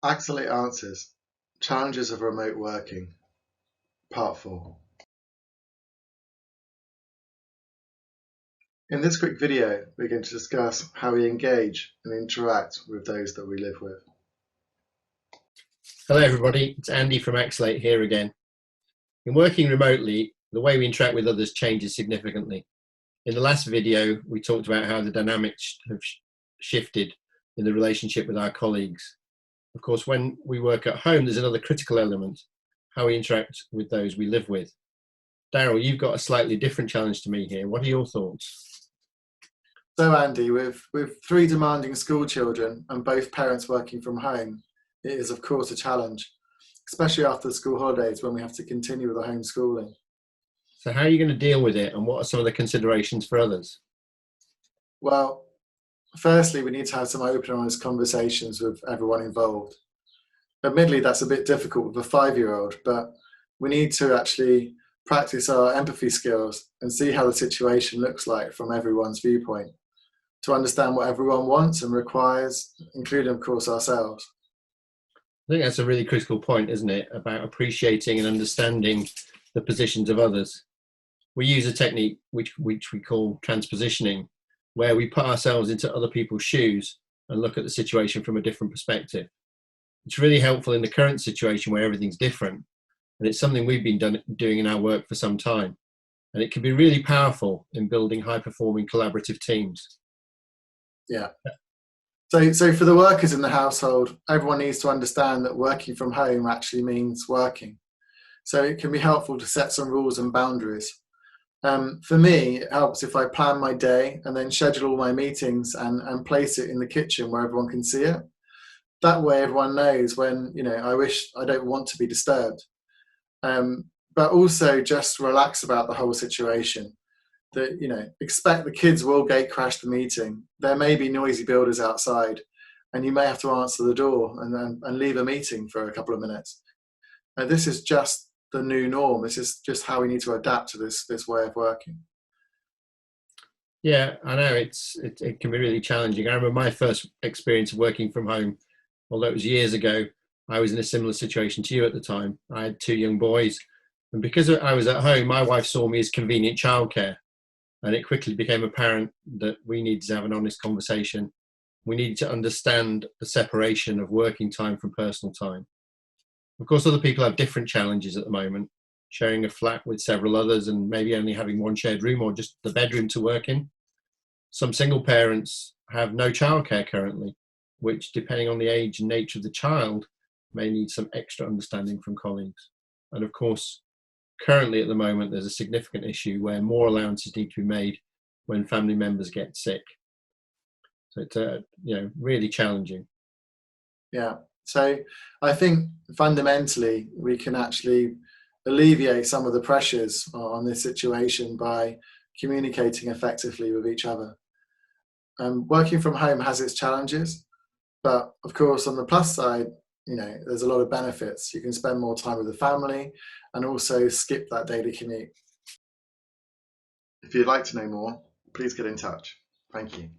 Axolate Answers: Challenges of Remote Working, Part 4. In this quick video, we're going to discuss how we engage and interact with those that we live with. Hello everybody, it's Andy from Axolate here again. In working remotely, the way we interact with others changes significantly. In the last video, we talked about how the dynamics have shifted in the relationship with our colleagues. Of course, when we work at home, there's another critical element, how we interact with those we live with. Daryl, you've got a slightly different challenge to me here. What are your thoughts? So Andy, with 3 demanding school children and both parents working from home, it is of course a challenge, especially after the school holidays when we have to continue with the homeschooling. So how are you going to deal with it, and what are some of the considerations for others? Well, firstly, we need to have some open and honest conversations with everyone involved. Admittedly, that's a bit difficult with a 5-year-old, but we need to actually practice our empathy skills and see how the situation looks like from everyone's viewpoint, to understand what everyone wants and requires, including, of course, ourselves. I think that's a really critical point, isn't it, about appreciating and understanding the positions of others. We use a technique which we call transpositioning, where we put ourselves into other people's shoes and look at the situation from a different perspective. It's really helpful in the current situation where everything's different, and it's something we've been doing in our work for some time. And it can be really powerful in building high-performing collaborative teams. Yeah. So for the workers in the household, everyone needs to understand that working from home actually means working. So it can be helpful to set some rules and boundaries. For me, it helps if I plan my day and then schedule all my meetings and place it in the kitchen where everyone can see it. That way everyone knows when, I don't want to be disturbed. But also just relax about the whole situation. That, expect the kids will gate crash the meeting. There may be noisy builders outside, and you may have to answer the door and leave a meeting for a couple of minutes. And this is just the new norm. This is just how we need to adapt to this way of working. Yeah, I know it can be really challenging. I remember my first experience of working from home, although it was years ago. I was in a similar situation to you at the time. I had 2 young boys, and because I was at home, my wife saw me as convenient childcare. And it quickly became apparent that we needed to have an honest conversation. We needed to understand the separation of working time from personal time. Of course, other people have different challenges at the moment, sharing a flat with several others and maybe only having one shared room or just the bedroom to work in. Some single parents have no childcare currently, which, depending on the age and nature of the child, may need some extra understanding from colleagues. And of course, currently at the moment, there's a significant issue where more allowances need to be made when family members get sick. So it's really challenging. Yeah. So I think fundamentally we can actually alleviate some of the pressures on this situation by communicating effectively with each other. Working from home has its challenges, but of course on the plus side, there's a lot of benefits. You can spend more time with the family and also skip that daily commute. If you'd like to know more, please get in touch. Thank you.